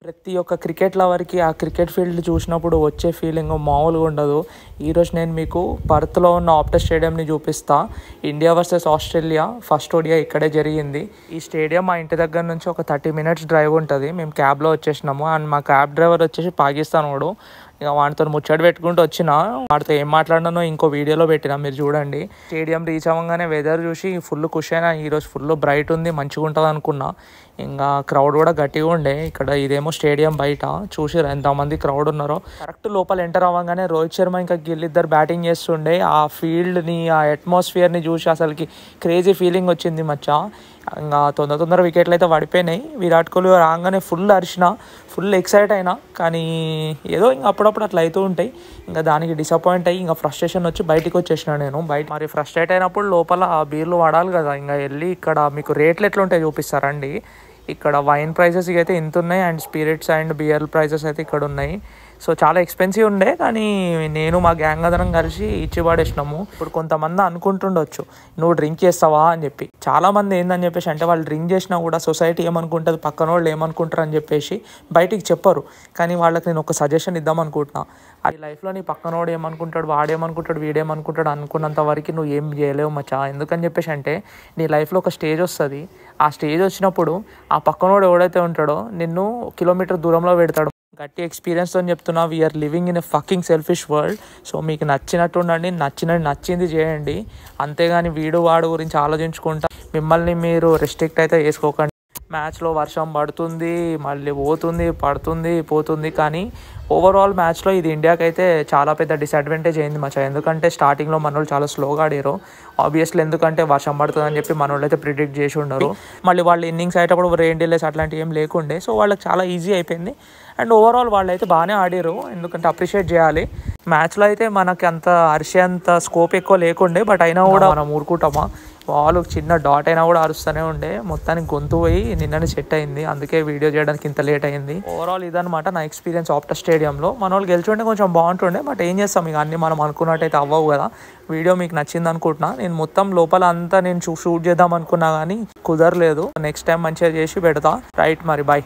ప్రతి ఒక్క క్రికెట్ లవర్కి ఆ క్రికెట్ ఫీల్డ్ చూసినప్పుడు వచ్చే ఫీలింగ్ మామూలుగా ఉండదు. ఈరోజు నేను మీకు పర్త్లో ఉన్న ఆప్టస్ స్టేడియంని చూపిస్తా. India versus Australia first Odia ఇక్కడే జరిగింది. ఈ స్టేడియం మా ఇంటి దగ్గర నుంచి ఒక 30 minutes డ్రైవ్ ఉంటుంది. మేము క్యాబ్లో వచ్చేసినాము. అండ్ మా క్యాబ్ డ్రైవర్ వచ్చేసి పాకిస్తాన్ వాడు. ఇక వాడితో ముచ్చట పెట్టుకుంటూ వచ్చిన, వాడితో ఏం మాట్లాడినానో ఇంకో వీడియోలో పెట్టినా, మీరు చూడండి. స్టేడియం రీచ్ అవ్వగానే వెదర్ చూసి ఫుల్ ఖుషి అయినా. ఈరోజు ఫుల్ బ్రైట్ ఉంది, మంచిగా ఉంటుంది అనుకున్నా. ఇంకా క్రౌడ్ కూడా గట్టిగా ఉండే. ఇక్కడ ఇదేమో స్టేడియం బయట చూసిరా ఎంతమంది క్రౌడ్ ఉన్నారో. కరెక్ట్ లోపల ఎంటర్ అవ్వగానే రోహిత్ శర్మ ఇంకా గిల్ ఇద్దరు బ్యాటింగ్ చేస్తుండే. ఆ ఫీల్డ్ని, ఆ అట్మాస్ఫియర్ని చూసి అసలుకి క్రేజీ ఫీలింగ్ వచ్చింది మచ్చా. ఇంకా తొందర వికెట్లు అయితే పడిపోయినాయి. విరాట్ కోహ్లీ రాగానే ఫుల్ అరిచిన, ఫుల్ ఎక్సైట్ అయినా. కానీ ఏదో ఇంకా అప్పుడప్పుడు అట్లా అవుతూ ఉంటాయి. ఇంకా దానికి డిసప్పాయింట్ అయ్యి ఇంకా ఫ్రస్ట్రేషన్ వచ్చి బయటికి వచ్చేసిన నేను. బయట మరి ఫ్రస్ట్రేట్ అయినప్పుడు లోపల ఆ బీర్లు వాడాలి కదా. ఇంకా వెళ్ళి ఇక్కడ మీకు రేట్లు ఎట్లుంటాయి చూపిస్తారండి. ఇక్కడ వైన్ ప్రైసెస్ అయితే ఇంత ఉన్నాయి, and spirits and beer prices అయితే ఇక్కడ ఉన్నాయి. సో చాలా ఎక్స్పెన్సివ్ ఉండే, కానీ నేను మా గ్యాంగ్ అందరం కలిసి ఇచ్చి పడేసినాము. ఇప్పుడు కొంతమంది అనుకుంటుండొచ్చు, నువ్వు డ్రింక్ చేస్తావా అని చెప్పి. చాలామంది ఏందని చెప్పేసి అంటే వాళ్ళు డ్రింక్ చేసినా కూడా సొసైటీ ఏమనుకుంటుంది, పక్కన వాళ్ళు ఏమనుకుంటారు అని చెప్పేసి బయటికి చెప్పరు. కానీ వాళ్ళకి నేను ఒక సజెషన్ ఇద్దాం అనుకుంటున్నా. అది లైఫ్లో నీ పక్కనోడు ఏమనుకుంటాడు, వాడేమనుకుంటాడు, వీడేమనుకుంటాడు అనుకున్నంత వరకు నువ్వు ఏం చేయలేవు మచ్చా. ఎందుకని చెప్పేసి అంటే నీ లైఫ్లో ఒక స్టేజ్ వస్తుంది. ఆ స్టేజ్ వచ్చినప్పుడు ఆ పక్కనోడు ఎవడైతే ఉంటాడో నిన్ను కిలోమీటర్ దూరంలో పెడతాడు. గట్టి ఎక్స్పీరియన్స్తో చెప్తున్నా, we are living in a fucking selfish world. So మీకు నచ్చినట్టు ఉండండి, నచ్చింది చేయండి. అంతేగాని వీడు వాడు గురించి ఆలోచించుకుంటా మిమ్మల్ని మీరు రెస్ట్రిక్ట్ అయితే చేసుకోకండి. మ్యాచ్లో వర్షం పడుతుంది, మళ్ళీ పోతుంది, పడుతుంది, పోతుంది. కానీ ఓవరాల్ మ్యాచ్లో ఇది ఇండియాకి అయితే చాలా పెద్ద డిసడ్వాంటేజ్ అయింది మచ్చా. ఎందుకంటే స్టార్టింగ్లో మనోళ్ళు చాలా స్లోగా ఆడారు. ఆబ్వియస్లీ ఎందుకంటే వర్షం పడుతుందని చెప్పి మనోళ్ళు అయితే ప్రిడిక్ట్ చేసి ఉండరు. మళ్ళీ వాళ్ళు ఇన్నింగ్స్ అయ్యేటప్పుడు రెయిన్ డిలేస్ అట్లాంటివి ఏం లేకుండే. సో వాళ్ళకి చాలా ఈజీ అయిపోయింది. అండ్ ఓవరాల్ వాళ్ళు అయితే బాగానే ఆడారు, ఎందుకంటే అప్రిషియేట్ చేయాలి. మ్యాచ్లో అయితే మనకి అంత అరిసేంత స్కోప్ ఎక్కువ లేకుండే, బట్ అయినా కూడా మనం ఊరుకుంటామా. వాళ్ళు చిన్న డాట్ అయినా కూడా అరుస్తూనే ఉండే. మొత్తానికి గొంతు పోయి నిన్ననే సెట్ అయింది, అందుకే వీడియో చేయడానికి ఇంత లేట్ అయింది. ఓవరాల్ ఇదనమాట నా ఎక్స్పీరియన్స్ ఆప్టస్ స్టేడియంలో. మన వాళ్ళు గెలిచుంటే కొంచెం బాగుంటుండే, బట్ ఏం చేస్తాం, ఇక అన్నీ మనం అనుకున్నట్టయితే అవ్వవు కదా. వీడియో మీకు నచ్చింది అనుకుంటున్నా. నేను మొత్తం లోపల అంతా నేను షూట్ చేద్దాం అనుకున్నా కానీ కుదరలేదు. నెక్స్ట్ టైం మంచిగా చేసి పెడతా. రైట్, మరి బాయ్.